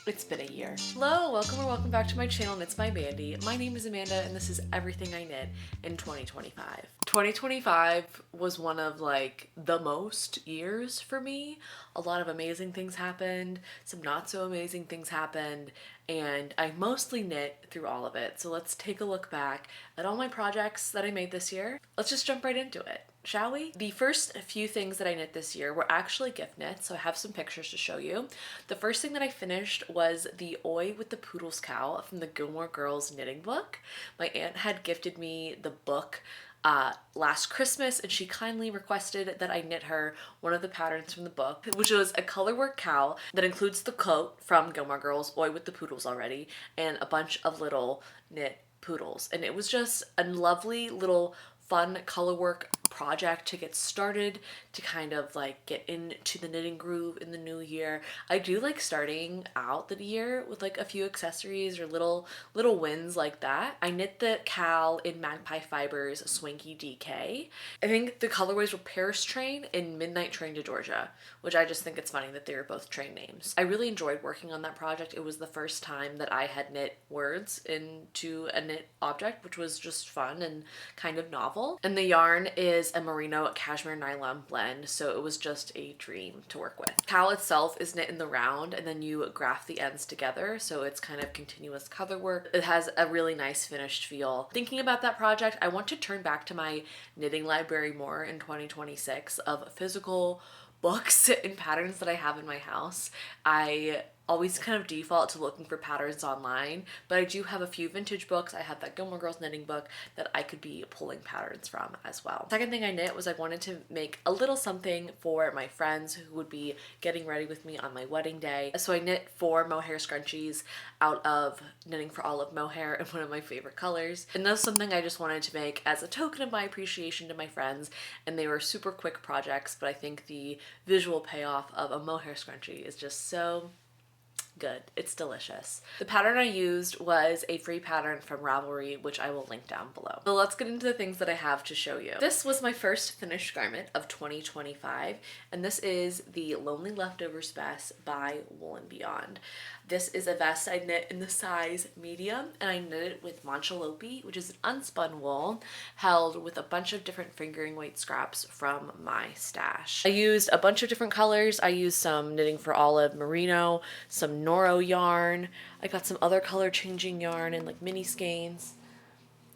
It's been a year. Hello, welcome back to my channel, and it's my Mandy. My name is Amanda, and this is everything I knit in 2025. 2025 was one of like the most years for me. A lot of amazing things happened, some not so amazing things happened, and I mostly knit through all of it. So let's take a look back at all my projects that I made this year. Let's just jump right into it, shall we? The first few things that I knit this year were actually gift knits, so I have some pictures to show you. The first thing that I finished was the Oi with the Poodles cowl from the Gilmore Girls knitting book. My aunt had gifted me the book last Christmas, and she kindly requested that I knit her one of the patterns from the book, which was a colorwork cowl that includes the coat from Gilmore Girls, Oi with the Poodles already, and a bunch of little knit poodles. And it was just a lovely little fun colorwork project to get started, to kind of like get into the knitting groove in the new year. I do like starting out the year with like a few accessories or little wins like that. I knit the cowl in Magpie Fibers Swanky DK. I think the colorways were Paris Train and Midnight Train to Georgia, which I just think it's funny that they were both train names. I really enjoyed working on that project. It was the first time that I had knit words into a knit object, which was just fun and kind of novel. And the yarn is a merino cashmere nylon blend, so it was just a dream to work with. The cowl itself is knit in the round, and then you graft the ends together, so it's kind of continuous color work. It has a really nice finished feel. Thinking about that project, I want to turn back to my knitting library more in 2026 of physical books and patterns that I have in my house. I always kind of default to looking for patterns online, but I do have a few vintage books. I have that Gilmore Girls knitting book that I could be pulling patterns from as well. Second thing I knit was I wanted to make a little something for my friends who would be getting ready with me on my wedding day. So I knit 4 mohair scrunchies out of Knitting for Olive mohair in one of my favorite colors. And that's something I just wanted to make as a token of my appreciation to my friends, and they were super quick projects, but I think the visual payoff of a mohair scrunchie is just so good. It's delicious. The pattern I used was a free pattern from Ravelry, which I will link down below. So let's get into the things that I have to show you. This was my first finished garment of 2025, and this is the Lonely Leftovers vest by Wool and Beyond. This is a vest I knit in the size medium, and I knit it with machelopis, which is an unspun wool held with a bunch of different fingering weight scraps from my stash. I used a bunch of different colors. I used some Knitting for Olive merino, some Noro yarn. I got some other color changing yarn and like mini skeins.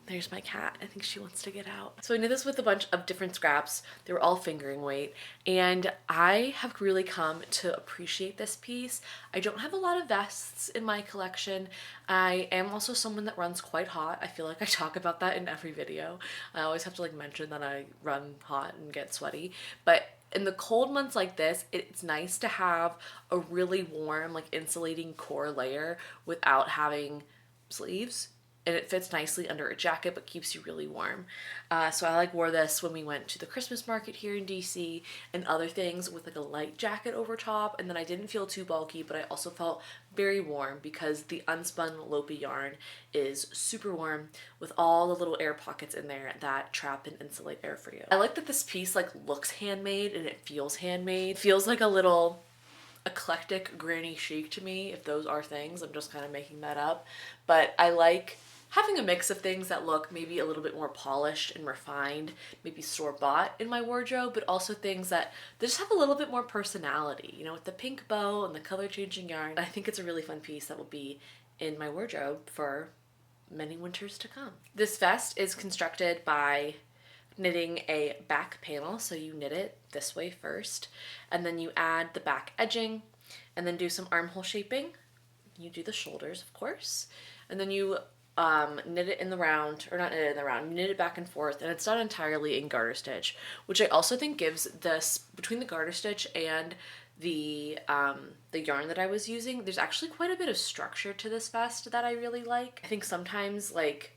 There's my cat. I think she wants to get out. So I knit this with a bunch of different scraps. They were all fingering weight, and I have really come to appreciate this piece. I don't have a lot of vests in my collection. I am also someone that runs quite hot. I feel like I talk about that in every video. I always have to like mention that I run hot and get sweaty, but in the cold months like this, it's nice to have a really warm, like insulating core layer without having sleeves. And it fits nicely under a jacket but keeps you really warm. So I like wore this when we went to the Christmas market here in DC and other things with like a light jacket over top, and then I didn't feel too bulky, but I also felt very warm because the unspun Lopi yarn is super warm with all the little air pockets in there that trap and insulate air for you. I like that this piece like looks handmade and it feels handmade. It feels like a little eclectic granny chic to me, if those are things. I'm just kind of making that up, but I like having a mix of things that look maybe a little bit more polished and refined, maybe store-bought in my wardrobe, but also things that they just have a little bit more personality, you know, with the pink bow and the color changing yarn. I think it's a really fun piece that will be in my wardrobe for many winters to come. This vest is constructed by knitting a back panel, so you knit it this way first, and then you add the back edging, and then do some armhole shaping. You do the shoulders, of course, and then you knit it in the round, or not knit it in the round, knit it back and forth, and it's done entirely in garter stitch, which I also think gives this, between the garter stitch and the yarn that I was using, there's actually quite a bit of structure to this vest that I really like. I think sometimes like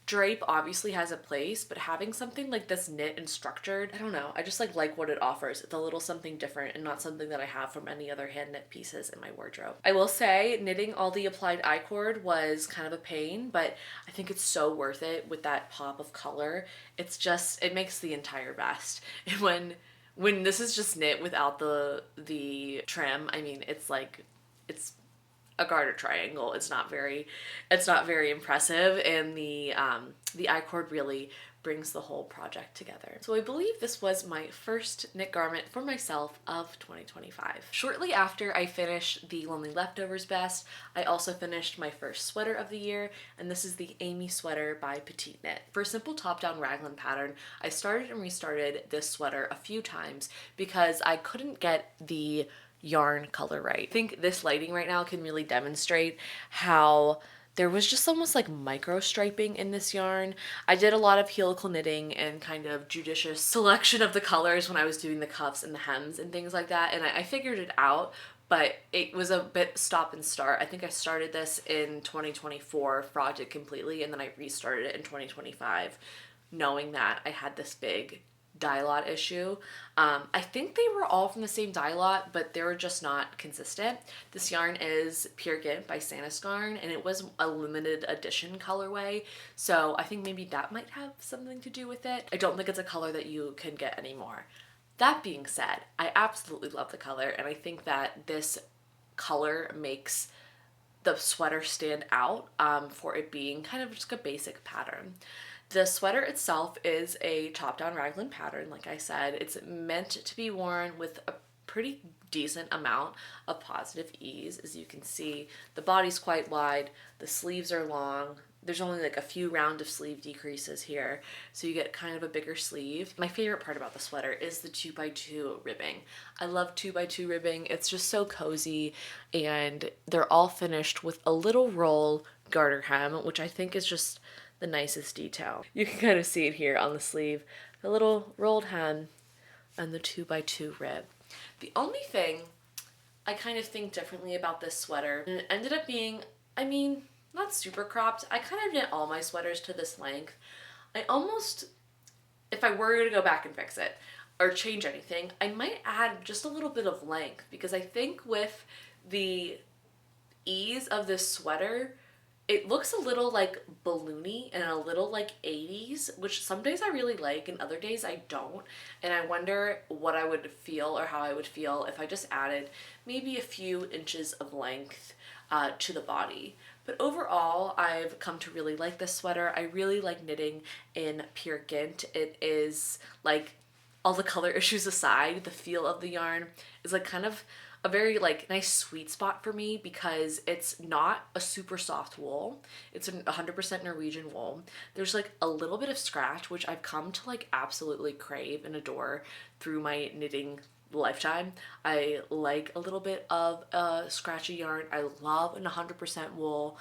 drape obviously has a place, but having something like this knit and structured, I don't know, I just like what it offers. It's a little something different and not something that I have from any other hand knit pieces in my wardrobe. I will say knitting all the applied I-cord was kind of a pain, but I think it's so worth it with that pop of color. It's just, it makes the entire vest. And when this is just knit without the trim, I mean, it's like, it's a garter triangle. It's not very impressive, and the I-cord really brings the whole project together. So I believe this was my first knit garment for myself of 2025. Shortly after I finished the Lonely Leftovers vest, I also finished my first sweater of the year, and this is the Amy sweater by petiteknit. For a simple top-down raglan pattern, I started and restarted this sweater a few times because I couldn't get the yarn color right. I think this lighting right now can really demonstrate how there was just almost like micro striping in this yarn. I did a lot of helical knitting and kind of judicious selection of the colors when I was doing the cuffs and the hems and things like that, and I figured it out, but it was a bit stop and start. I think I started this in 2024, frothed it completely, and then I restarted it in 2025, knowing that I had this big dye lot issue. I think they were all from the same dye lot, but they were just not consistent. This yarn is Pure Gynt by Santa's Garn, and it was a limited edition colorway, so I think maybe that might have something to do with it. I don't think it's a color that you can get anymore. That being said, I absolutely love the color, and I think that this color makes the sweater stand out for it being kind of just a basic pattern. The sweater itself is a top-down raglan pattern, like I said. It's meant to be worn with a pretty decent amount of positive ease. As you can see, the body's quite wide, the sleeves are long, there's only like a few round of sleeve decreases here, so you get kind of a bigger sleeve. My favorite part about the sweater is the 2x2 ribbing. I love 2x2 ribbing. It's just so cozy, and they're all finished with a little roll garter hem, which I think is just the nicest detail. You can kind of see it here on the sleeve, the little rolled hem and the 2x2 rib. The only thing I kind of think differently about this sweater, and it ended up being, I mean, not super cropped. I kind of knit all my sweaters to this length. I almost, if I were to go back and fix it or change anything, I might add just a little bit of length, because I think with the ease of this sweater, it looks a little like balloony and a little like 80s, which some days I really like and other days I don't. And I wonder what I would feel or how I would feel if I just added maybe a few inches of length to the body. But overall, I've come to really like this sweater. I really like knitting in Pure Gynt. It is like, all the color issues aside, the feel of the yarn is like kind of a very like nice sweet spot for me, because it's not a super soft wool. It's 100% Norwegian wool. There's like a little bit of scratch, which I've come to like absolutely crave and adore through my knitting lifetime. I like a little bit of scratchy yarn. I love an 100% wool.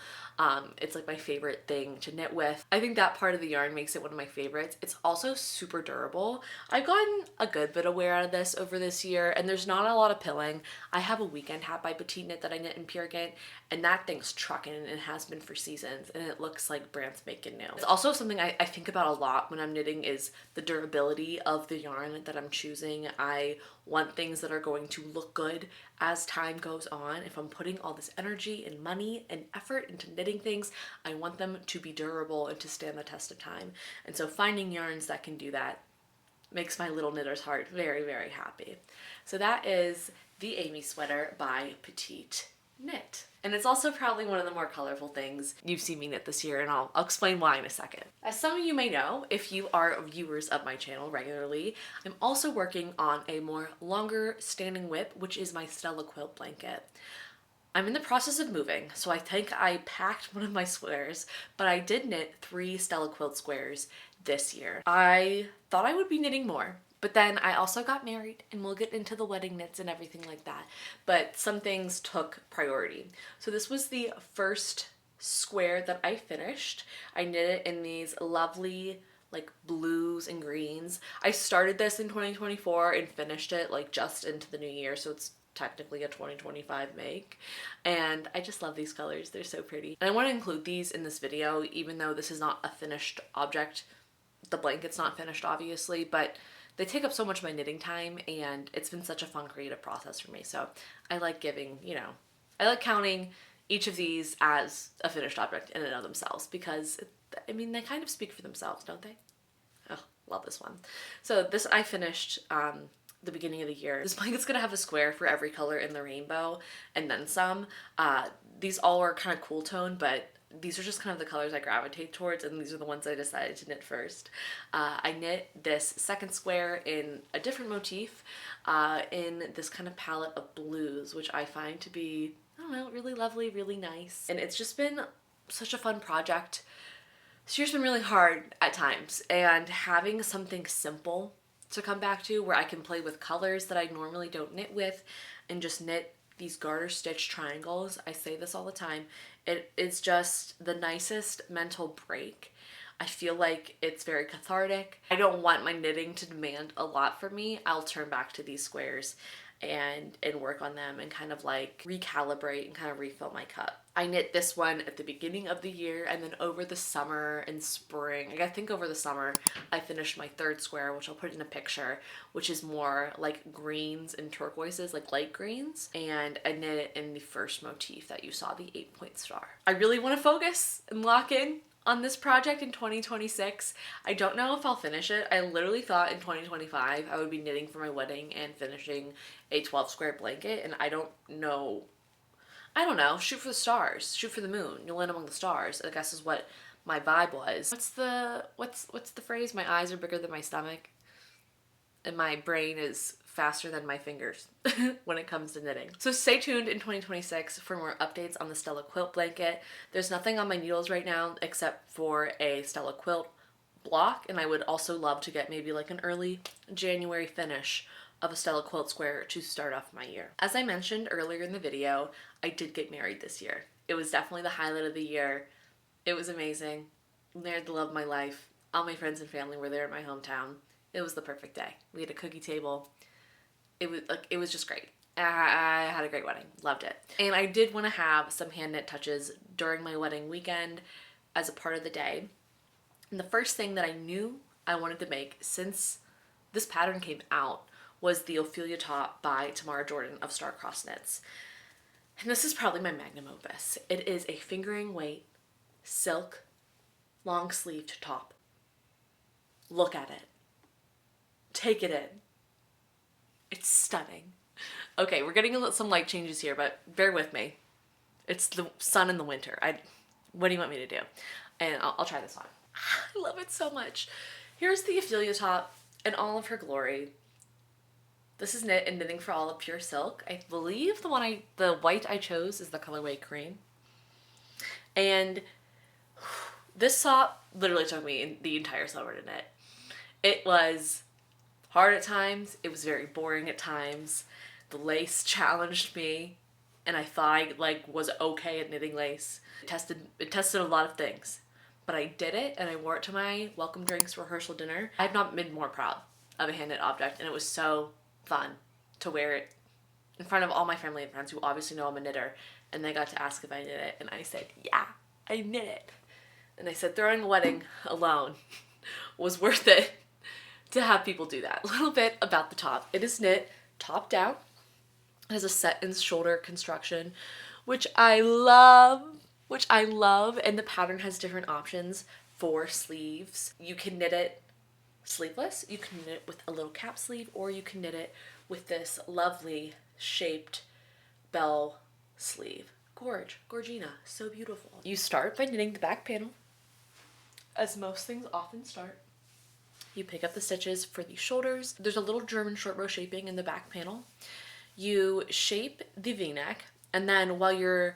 It's like my favorite thing to knit with. I think that part of the yarn makes it one of my favorites. It's also super durable. I've gotten a good bit of wear out of this over this year, and there's not a lot of pilling. I have a weekend hat by petiteknit that I knit in Pure Gynt, and that thing's trucking and has been for seasons, and it looks like brand spanking new. It's also something I think about a lot when I'm knitting, is the durability of the yarn that I'm choosing. I want things that are going to look good as time goes on. If I'm putting all this energy and money and effort into knitting things, I want them to be durable and to stand the test of time. And so finding yarns that can do that makes my little knitter's heart very, very happy. So that is the Amy sweater by petiteknit. And it's also probably one of the more colorful things you've seen me knit this year, and I'll explain why in a second. As some of you may know, if you are viewers of my channel regularly, I'm also working on a more longer standing whip, which is my Stella quilt blanket. I'm in the process of moving, so I think I packed one of my squares, but I did knit 3 Stella quilt squares this year. I thought I would be knitting more, but then I also got married, and we'll get into the wedding knits and everything like that. But some things took priority. So this was the first square that I finished. I knit it in these lovely like blues and greens. I started this in 2024 and finished it like just into the new year, so it's technically a 2025 make, and I just love these colors. They're so pretty, and I want to include these in this video even though this is not a finished object. The blanket's not finished obviously, but they take up so much of my knitting time, and it's been such a fun creative process for me. So I like giving, you know, I like counting each of these as a finished object in and of themselves, because I mean, they kind of speak for themselves, don't they? Oh, love this one. So this I finished the beginning of the year. This blanket's gonna have a square for every color in the rainbow and then some. These all are kind of cool tone, but these are just kind of the colors I gravitate towards, and these are the ones I decided to knit first. I knit this second square in a different motif, in this kind of palette of blues, which I find to be, I don't know, really lovely, really nice. And it's just been such a fun project. This year's been really hard at times, and having something simple to come back to where I can play with colors that I normally don't knit with and just knit these garter stitch triangles. I say this all the time. It is just the nicest mental break. I feel like it's very cathartic. I don't want my knitting to demand a lot from me. I'll turn back to these squares and work on them and kind of like recalibrate and kind of refill my cup. I knit this one at the beginning of the year, and then over the summer and spring, I think over the summer, I finished my third square, which I'll put in a picture, which is more like greens and turquoises, like light greens. And I knit it in the first motif that you saw, the 8-point star. I really want to focus and lock in on this project in 2026. I don't know if I'll finish it. I literally thought in 2025 I would be knitting for my wedding and finishing a 12 square blanket, and I don't know, shoot for the stars, shoot for the moon, you'll land among the stars, I guess is what my vibe was. What's the phrase? My eyes are bigger than my stomach and my brain is faster than my fingers when it comes to knitting. So stay tuned in 2026 for more updates on the Stella quilt blanket. There's nothing on my needles right now except for a Stella quilt block, and I would also love to get maybe like an early January finish of a Stella quilt square to start off my year. As I mentioned earlier in the video, I did get married this year. It was definitely the highlight of the year. It was amazing. Married the love of my life. All my friends and family were there in my hometown. It was the perfect day. We had a cookie table. It was just great. I had a great wedding. Loved it. And I did want to have some hand knit touches during my wedding weekend as a part of the day. And the first thing that I knew I wanted to make since this pattern came out was the Ophelia top by Tamara Jordan of Star-Crossed Knits. And this is probably my magnum opus. It is a fingering weight silk long sleeved top. Look at it. Take it in. It's stunning. Okay, we're getting some light changes here, but bear with me. It's the sun in the winter. What do you want me to do? And I'll try this on. I love it so much. Here's the Ophelia top in all of her glory. This is knit in Knitting for All of Pure Silk. I believe the white I chose is the colorway cream. And this top literally took me the entire summer to knit. It was hard at times. It was very boring at times. The lace challenged me, and I thought I was okay at knitting lace. It tested a lot of things, but I did it, and I wore it to my welcome drinks rehearsal dinner. I've not been more proud of a hand knit object, and it was so fun to wear it in front of all my family and friends who obviously know I'm a knitter, and they got to ask if I knit it, and I said, yeah, I knit it. And I said throwing a wedding alone was worth it to have people do that. A little bit about the top. It is knit top down. It has a set and shoulder construction, which I love, and the pattern has different options for sleeves. You can knit it sleeveless, you can knit it with a little cap sleeve, or you can knit it with this lovely shaped bell sleeve. Gorgina, so beautiful. You start by knitting the back panel, as most things often start. You pick up the stitches for the shoulders. There's a little German short row shaping in the back panel. You shape the v-neck, and then while you're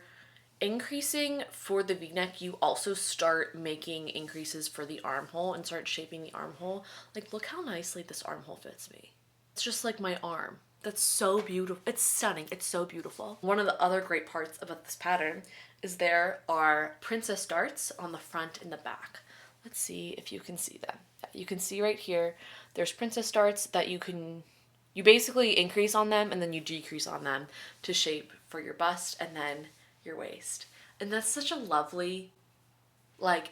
increasing for the v-neck, you also start making increases for the armhole and start shaping the armhole. Like, look how nicely this armhole fits me. It's just like my arm. That's so beautiful. It's stunning. It's so beautiful. One of the other great parts about this pattern is there are princess darts on the front and the back. Let's see if you can see them. You can see right here, there's princess darts that you basically increase on them and then you decrease on them to shape for your bust and then your waist. And that's such a lovely,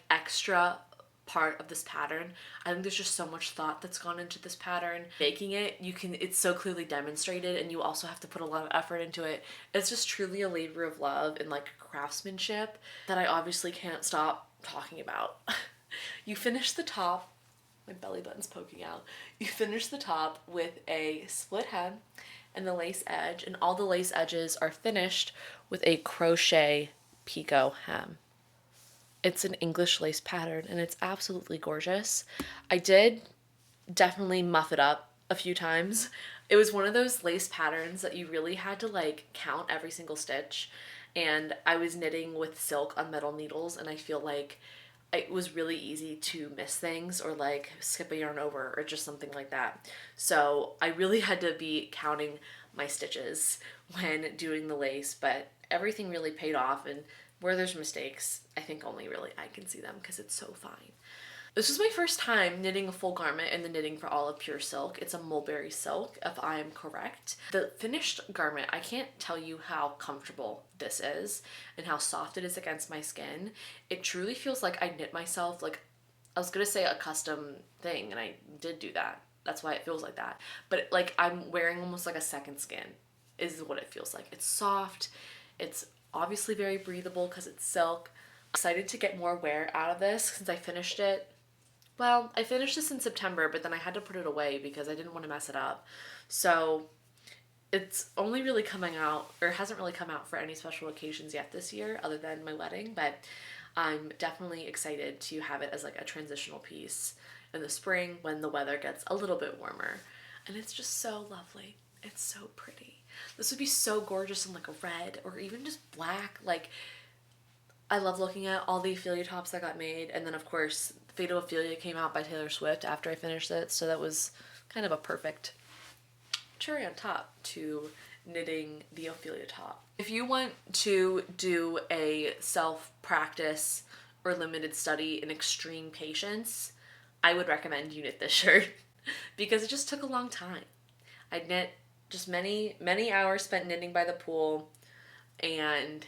extra part of this pattern. I think there's just so much thought that's gone into this pattern. Making it, it's so clearly demonstrated, and you also have to put a lot of effort into it. It's just truly a labor of love and craftsmanship that I obviously can't stop talking about. You finish the top My belly button's poking out. You finish the top with a split hem and the lace edge, and all the lace edges are finished with a crochet picot hem. It's an English lace pattern and it's absolutely gorgeous. I did definitely muff it up a few times. It was one of those lace patterns that you really had to like count every single stitch, and I was knitting with silk on metal needles, and I feel like it was really easy to miss things or like skip a yarn over or just something like that. So I really had to be counting my stitches when doing the lace, but everything really paid off, and where there's mistakes, I think only really I can see them because it's so fine. This was my first time knitting a full garment in the Knitting for All of Pure Silk. It's a mulberry silk, if I am correct. The finished garment, I can't tell you how comfortable this is and how soft it is against my skin. It truly feels like I knit myself, like, I was gonna say a custom thing, and I did do that. That's why it feels like that. But like I'm wearing almost like a second skin is what it feels like. It's soft. It's obviously very breathable because it's silk. I'm excited to get more wear out of this since I finished it. Well, I finished this in September, but then I had to put it away because I didn't want to mess it up. So it's only really coming out, or hasn't really come out for any special occasions yet this year other than my wedding, but I'm definitely excited to have it as like a transitional piece in the spring when the weather gets a little bit warmer. And it's just so lovely. It's so pretty. This would be so gorgeous in like a red or even just black. Like, I love looking at all the Ophelia tops that got made, and then of course Fate of Ophelia came out by Taylor Swift after I finished it, so that was kind of a perfect cherry on top to knitting the Ophelia top. If you want to do a self-practice or limited study in extreme patience, I would recommend you knit this shirt because it just took a long time. I knit just many hours spent knitting by the pool, and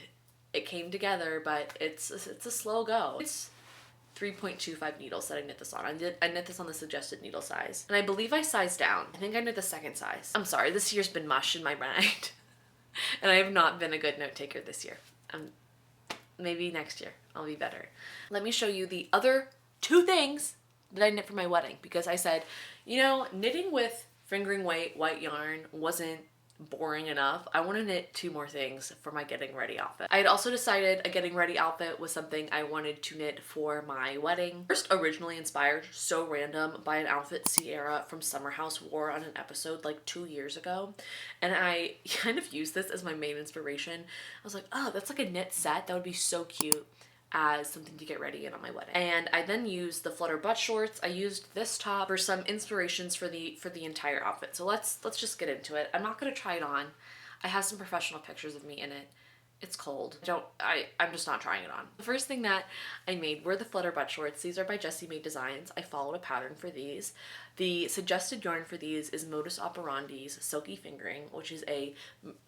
it came together, but it's a slow go. It's 3.25 needles that I knit this on. I knit this on the suggested needle size, and I believe I sized down. I think I knit the second size. I'm sorry, this year's been mush in my mind, and I have not been a good note taker this year. Maybe next year I'll be better. Let me show you the other two things that I knit for my wedding, because I said, you know, knitting with fingering weight white yarn wasn't boring enough. I want to knit two more things for my getting ready outfit. I had also decided a getting ready outfit was something I wanted to knit for my wedding. First originally inspired, so random, by an outfit Sierra from Summer House wore on an episode like 2 years ago, and I kind of used this as my main inspiration. I was like, oh, that's like a knit set. That would be so cute as something to get ready in on my wedding. And I then used the flutter butt shorts. I used this top for some inspirations for the entire outfit. So let's just get into it. I'm not gonna try it on. I have some professional pictures of me in it. It's cold. I'm just not trying it on. The first thing that I made were the flutter butt shorts. These are by Jessie Made Designs. I followed a pattern for these. The suggested yarn for these is Modus Operandi's Silky Fingering, which is a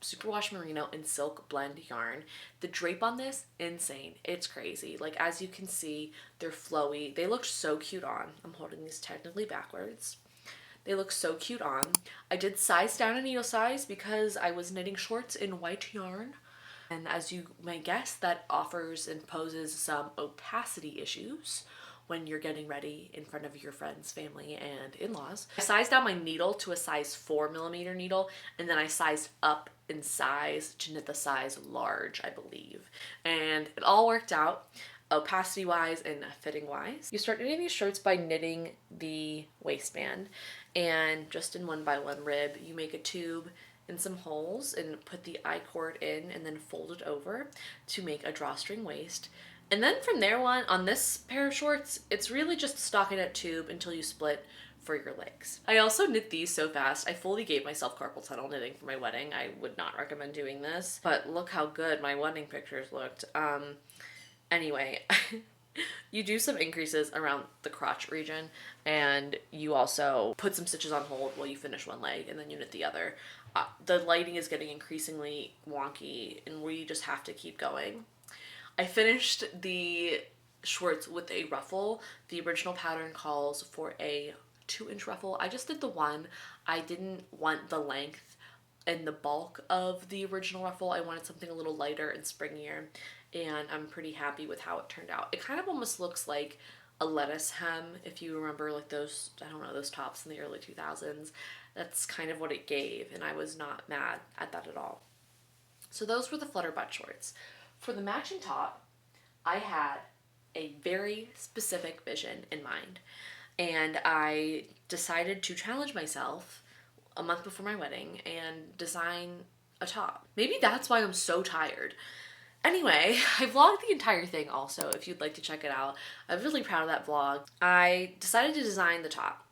superwash merino and silk blend yarn. The drape on this, insane. It's crazy. Like, as you can see, they're flowy. They look so cute on. I'm holding these technically backwards. They look so cute on. I did size down a needle size because I was knitting shorts in white yarn. And as you may guess, that offers and poses some opacity issues when you're getting ready in front of your friends, family, and in-laws. I sized down my needle to a size 4mm needle, and then I sized up in size to knit the size large, I believe. And it all worked out, opacity-wise and fitting-wise. You start knitting these shirts by knitting the waistband, and just in 1x1 rib, you make a tube in some holes and put the I-cord in and then fold it over to make a drawstring waist. And then from there on this pair of shorts, it's really just a stockinette tube until you split for your legs. I also knit these so fast. I fully gave myself carpal tunnel knitting for my wedding. I would not recommend doing this, but look how good my wedding pictures looked. Anyway, you do some increases around the crotch region, and you also put some stitches on hold while you finish one leg, and then you knit the other. The lighting is getting increasingly wonky, and we just have to keep going. I finished the shorts with a ruffle. The original pattern calls for a 2-inch ruffle. I just did the one. I didn't want the length and the bulk of the original ruffle. I wanted something a little lighter and springier, and I'm pretty happy with how it turned out. It kind of almost looks like a lettuce hem, if you remember like those, I don't know, those tops in the early 2000s. That's kind of what it gave, and I was not mad at that at all. So those were the flutter butt shorts. For the matching top, I had a very specific vision in mind, and I decided to challenge myself a month before my wedding and design a top. Maybe that's why I'm so tired. Anyway, I vlogged the entire thing also, if you'd like to check it out. I'm really proud of that vlog. I decided to design the top.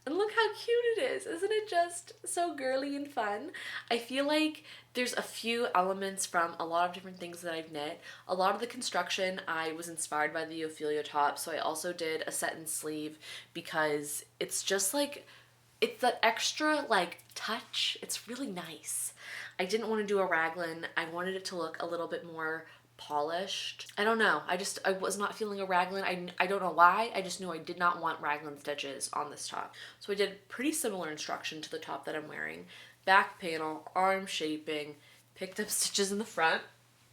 And look how cute it is. Isn't it just so girly and fun? I feel like there's a few elements from a lot of different things that I've knit. A lot of the construction, I was inspired by the ophelia top, so I also did a set-in sleeve because it's just like, it's that extra like touch. It's really nice. I didn't want to do a raglan. I wanted it to look a little bit more polished. I don't know. I was not feeling a raglan. I don't know why. I just knew I did not want raglan stitches on this top. So I did pretty similar instruction to the top that I'm wearing. Back panel, arm shaping, picked up stitches in the front.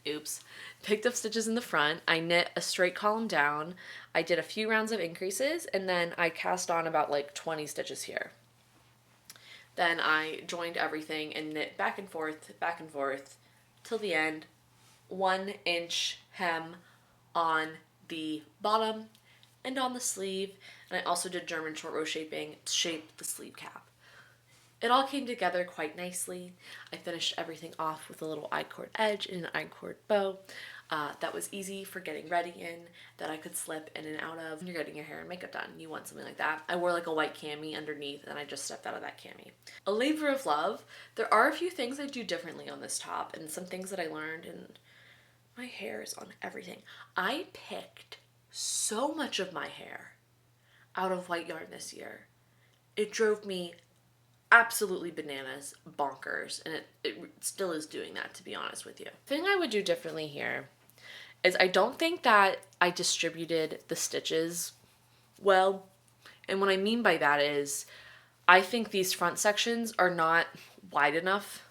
Oops. Picked up stitches in the front. I knit a straight column down. I did a few rounds of increases, and then I cast on about like 20 stitches here. Then I joined everything and knit back and forth till the end. 1 inch hem on the bottom and on the sleeve, and I also did German short row shaping to shape the sleeve cap. It all came together quite nicely. I finished everything off with a little I-cord edge and an I-cord bow. That was easy for getting ready in, that I could slip in and out of. When you're getting your hair and makeup done, you want something like that. I wore like a white cami underneath, and I just stepped out of that cami. A labor of love. There are a few things I do differently on this top, and some things that I learned, and my hair is on everything. I picked so much of my hair out of white yarn this year. It drove me absolutely bananas, bonkers, and it still is doing that, to be honest with you. The thing I would do differently here is I don't think that I distributed the stitches well. And what I mean by that is I think these front sections are not wide enough.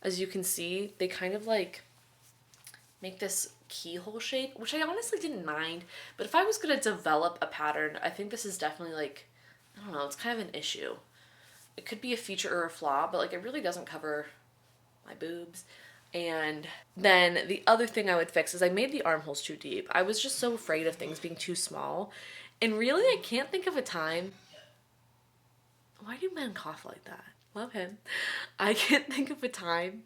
As you can see, they kind of like make this keyhole shape, which I honestly didn't mind. But if I was going to develop a pattern, I think this is definitely like, I don't know, it's kind of an issue. It could be a feature or a flaw, but like it really doesn't cover my boobs. And then the other thing I would fix is I made the armholes too deep. I was just so afraid of things being too small. And really, I can't think of a time. Why do men cough like that? Love him. I can't think of a time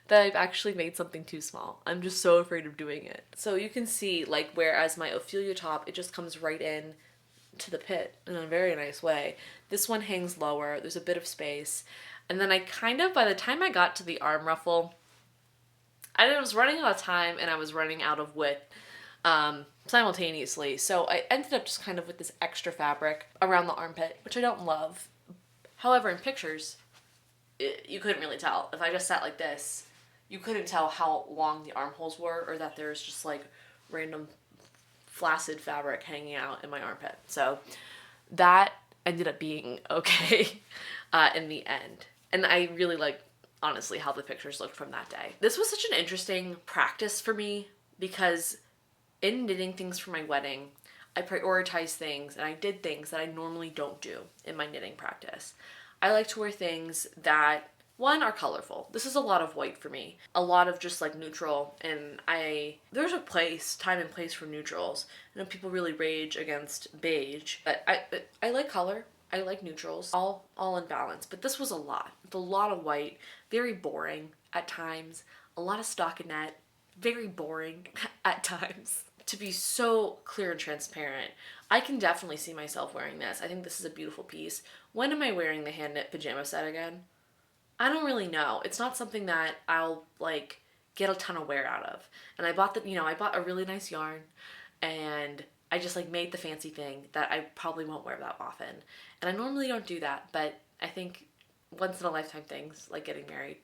that I've actually made something too small. I'm just so afraid of doing it. So you can see, like, whereas my ophelia top, it just comes right in to the pit in a very nice way. This one hangs lower. There's a bit of space. And then I kind of, by the time I got to the arm ruffle, I was running out of time and I was running out of width simultaneously. So I ended up just kind of with this extra fabric around the armpit, which I don't love. However, in pictures, you couldn't really tell. If I just sat like this, you couldn't tell how long the armholes were, or that there's just like random flaccid fabric hanging out in my armpit. So that ended up being okay in the end. And I really like, honestly, how the pictures looked from that day. This was such an interesting practice for me because in knitting things for my wedding, I prioritized things and I did things that I normally don't do in my knitting practice. I like to wear things that, one, are colorful. This is a lot of white for me. A lot of just like neutral, and there's a place, time and place for neutrals. I know people really rage against beige, but I like color. I like neutrals, all in balance. But this was a lot. With a lot of white, very boring at times. A lot of stockinette, very boring at times. To be so clear and transparent, I can definitely see myself wearing this. I think this is a beautiful piece. When am I wearing the hand knit pajama set again? I don't really know. It's not something that I'll like get a ton of wear out of. And I bought I bought a really nice yarn, and I just like made the fancy thing that I probably won't wear that often. And I normally don't do that, but I think once in a lifetime things like getting married,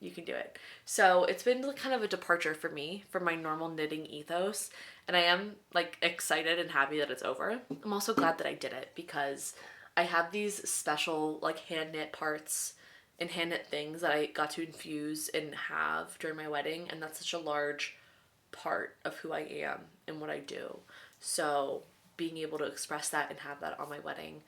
you can do it. So it's been kind of a departure for me from my normal knitting ethos, and I am like excited and happy that it's over. I'm also glad that I did it because I have these special like hand knit parts and hand knit things that I got to infuse and have during my wedding, and that's such a large part of who I am and what I do. So being able to express that and have that on my wedding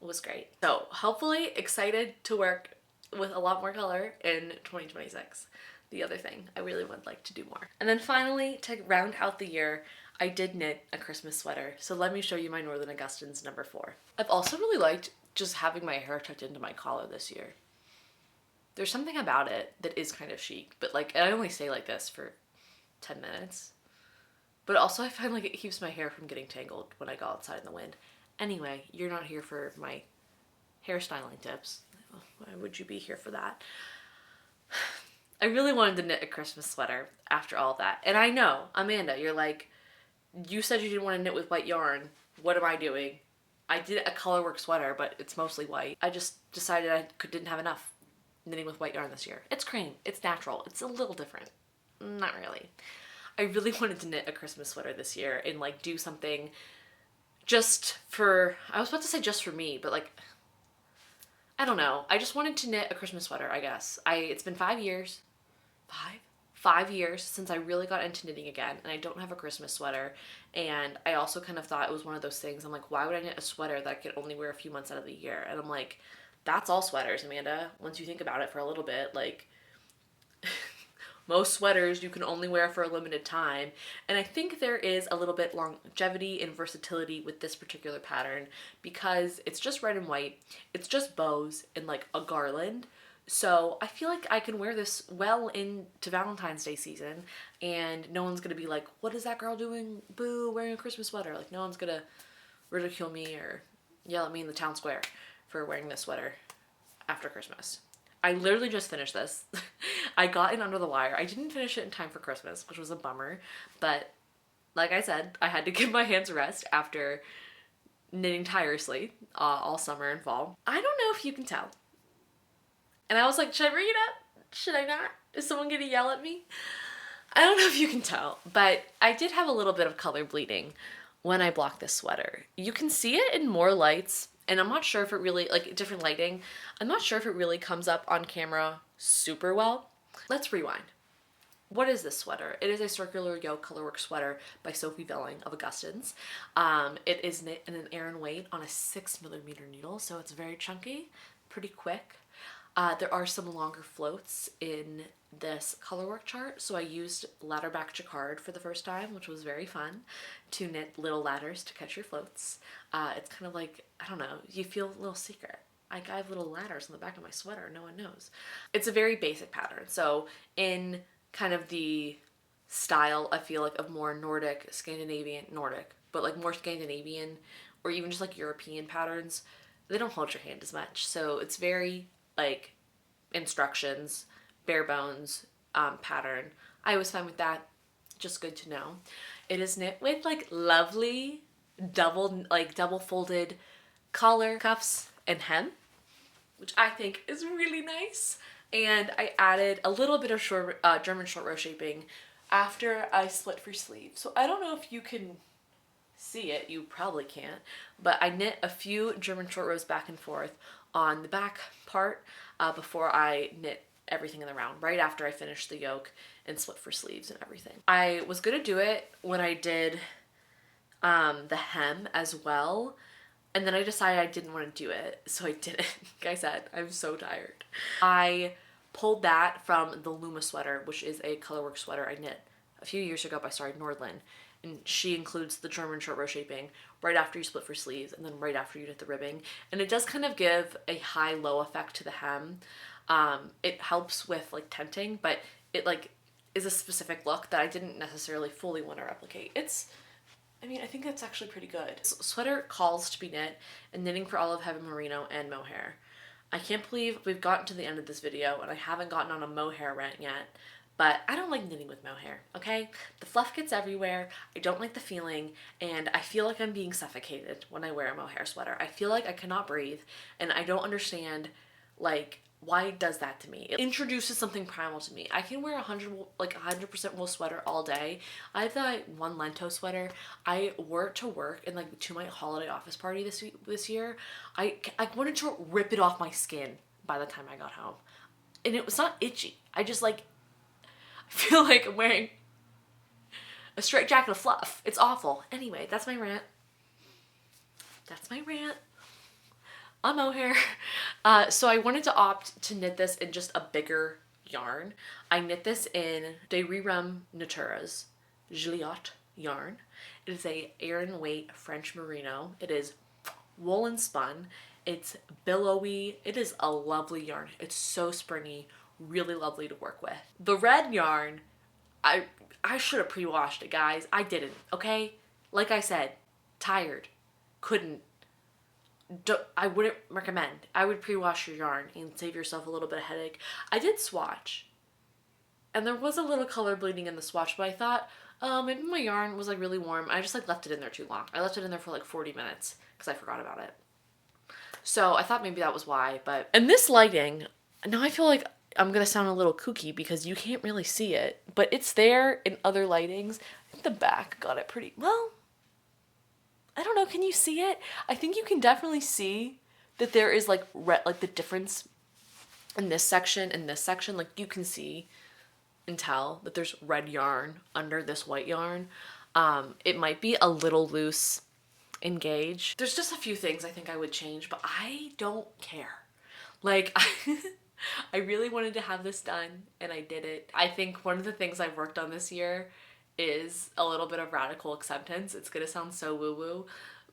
was great. So hopefully excited to work with a lot more color in 2026. The other thing I really would like to do more. And then finally, to round out the year, I did knit a Christmas sweater. So let me show you my Northern Augustines number 4. I've also really liked just having my hair tucked into my collar this year. There's something about it that is kind of chic, but like I only stay like this for 10 minutes. But also I find like it keeps my hair from getting tangled when I go outside in the wind. Anyway, you're not here for my hairstyling tips. Why would you be here for that? I really wanted to knit a Christmas sweater after all that. And I know, Amanda, you're like, you said you didn't want to knit with white yarn. What am I doing? I did a colorwork sweater, but it's mostly white. I just decided I didn't have enough knitting with white yarn this year. It's cream. It's natural. It's a little different. Not really. I really wanted to knit a Christmas sweater this year and like do something just for, I was about to say just for me, but like, I don't know. I just wanted to knit a Christmas sweater, I guess. It's been 5 years. 5 years since I really got into knitting again, and I don't have a Christmas sweater. And I also kind of thought it was one of those things, I'm like, why would I knit a sweater that I could only wear a few months out of the year? And I'm like, that's all sweaters, Amanda. Once you think about it for a little bit, like most sweaters you can only wear for a limited time. And I think there is a little bit longevity and versatility with this particular pattern because it's just red and white. It's just bows and like a garland. So I feel like I can wear this well into Valentine's Day season and no one's gonna be like, what is that girl doing? Boo, wearing a Christmas sweater. Like no one's gonna ridicule me or yell at me in the town square for wearing this sweater after Christmas. I literally just finished this. I got in under the wire. I didn't finish it in time for Christmas, which was a bummer. But like I said, I had to give my hands a rest after knitting tirelessly all summer and fall. I don't know if you can tell. And I was like, should I bring it up? Should I not? Is someone gonna yell at me? I don't know if you can tell, but I did have a little bit of color bleeding when I blocked this sweater. You can see it in more lights, and I'm not sure if it really, like different lighting, I'm not sure if it really comes up on camera super well. Let's rewind. What is this sweater? It is a circular yoke colorwork sweater by Sophie Velling of Augustines. It is knit in an Aran weight on a 6mm needle, so it's very chunky, pretty quick. There are some longer floats in this colorwork chart, so I used ladder back jacquard for the first time, which was very fun, to knit little ladders to catch your floats. It's kind of like, I don't know, you feel a little secret. Like I have little ladders on the back of my sweater, no one knows. It's a very basic pattern, so in kind of the style, I feel like, of more Nordic, but like more Scandinavian or even just like European patterns, they don't hold your hand as much, so it's very like instructions, bare bones pattern. I was fine with that, just good to know. It is knit with like lovely double folded collar, cuffs, and hem, which I think is really nice. And I added a little bit of German short row shaping after I split for sleeves. So I don't know if you can see it, you probably can't, but I knit a few German short rows back and forth on the back part before I knit everything in the round, right after I finished the yoke and split for sleeves and everything. I was gonna do it when I did the hem as well, and then I decided I didn't want to do it, so I didn't. Like I said, I'm so tired. I pulled that from the Luma sweater, which is a colorwork sweater I knit a few years ago by Nordland, and she includes the German short row shaping right after you split for sleeves and then right after you knit the ribbing, and it does kind of give a high-low effect to the hem. It helps with like tenting, but it like is a specific look that I didn't necessarily fully want to replicate. I think that's actually pretty good. Sweater calls to be knit and knitting for olive heaven merino and mohair. I can't believe we've gotten to the end of this video and I haven't gotten on a mohair rant yet, but I don't like knitting with mohair, okay? The fluff gets everywhere, I don't like the feeling, and I feel like I'm being suffocated when I wear a mohair sweater. I feel like I cannot breathe, and I don't understand, like, why it does that to me. It introduces something primal to me. I can wear 100% wool sweater all day. I have that one Lento sweater. I wore it to work and like to my holiday office party this year. I wanted to rip it off my skin by the time I got home. And it was not itchy. I just like, I feel like I'm wearing a straight jacket of fluff. It's awful. Anyway, that's my rant. that's my rant on mohair. So I wanted to opt to knit this in just a bigger yarn. I knit this in De Rerum Natura's Gilliot yarn. It is a Aran weight French merino. It is woolen spun. It's billowy. It is a lovely yarn. It's so springy, really lovely to work with. The red yarn, I should have pre-washed it, guys. I didn't, okay? Like I said, tired, couldn't. I wouldn't recommend. I would pre-wash your yarn and save yourself a little bit of headache. I did swatch, and there was a little color bleeding in the swatch, but I thought, maybe my yarn was like really warm. I just like left it in there too long. I left it in there for like 40 minutes because I forgot about it. So I thought maybe that was why, but in this lighting, now I feel like I'm gonna sound a little kooky because you can't really see it, but it's there in other lightings. I think the back got it pretty well. I don't know, can you see it? I think you can definitely see that there is like like the difference in this section and this section. Like you can see and tell that there's red yarn under this white yarn. It might be a little loose in gauge. There's just a few things I think I would change, but I don't care. Like, I really wanted to have this done and I did it. I think one of the things I've worked on this year is a little bit of radical acceptance. It's gonna sound so woo-woo,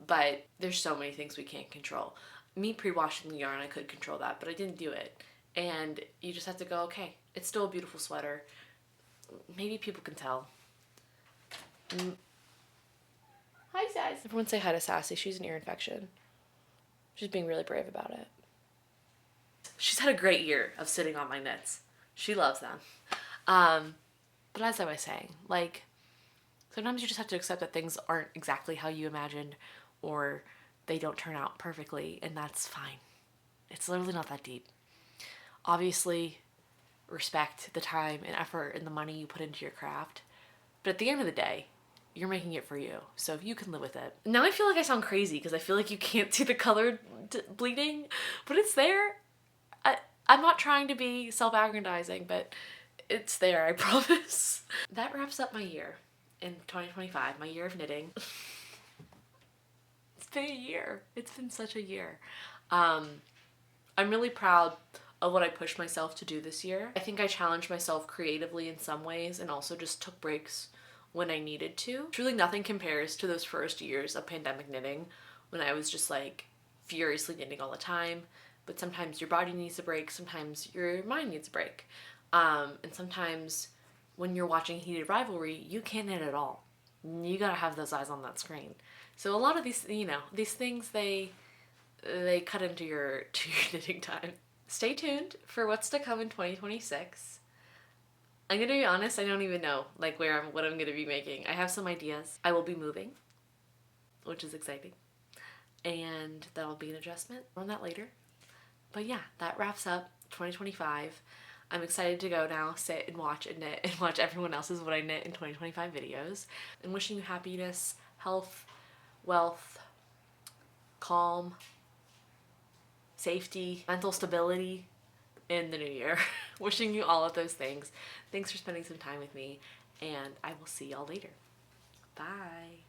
but there's so many things we can't control. Me pre-washing the yarn, I could control that, but I didn't do it. And you just have to go, okay, it's still a beautiful sweater. Maybe people can tell. Hi, Sass. Everyone say hi to Sassy. She's an ear infection. She's being really brave about it. She's had a great year of sitting on my knits. She loves them. But as I was saying, like, sometimes you just have to accept that things aren't exactly how you imagined or they don't turn out perfectly, and that's fine. It's literally not that deep. Obviously, respect the time and effort and the money you put into your craft, but at the end of the day, you're making it for you, so if you can live with it. Now I feel like I sound crazy because I feel like you can't see the color bleeding, but it's there. I'm not trying to be self-aggrandizing, but it's there, I promise. That wraps up my year in 2025, my year of knitting. It's been a year. It's been such a year. I'm really proud of what I pushed myself to do this year. I think I challenged myself creatively in some ways and also just took breaks when I needed to. Truly nothing compares to those first years of pandemic knitting when I was just like furiously knitting all the time. But sometimes your body needs a break, sometimes your mind needs a break. And sometimes when you're watching Heated Rivalry, you can't knit at all. You gotta have those eyes on that screen. So a lot of these, you know, these things, they cut into your knitting time. Stay tuned for what's to come in 2026. I'm gonna be honest, I don't even know like what I'm gonna be making. I have some ideas. I will be moving, which is exciting. And that'll be an adjustment. More on that later. But yeah, that wraps up 2025. I'm excited to go now, sit and watch and knit and watch everyone else's what I knit in 2025 videos. I'm wishing you happiness, health, wealth, calm, safety, mental stability in the new year. Wishing you all of those things. Thanks for spending some time with me, and I will see y'all later. Bye.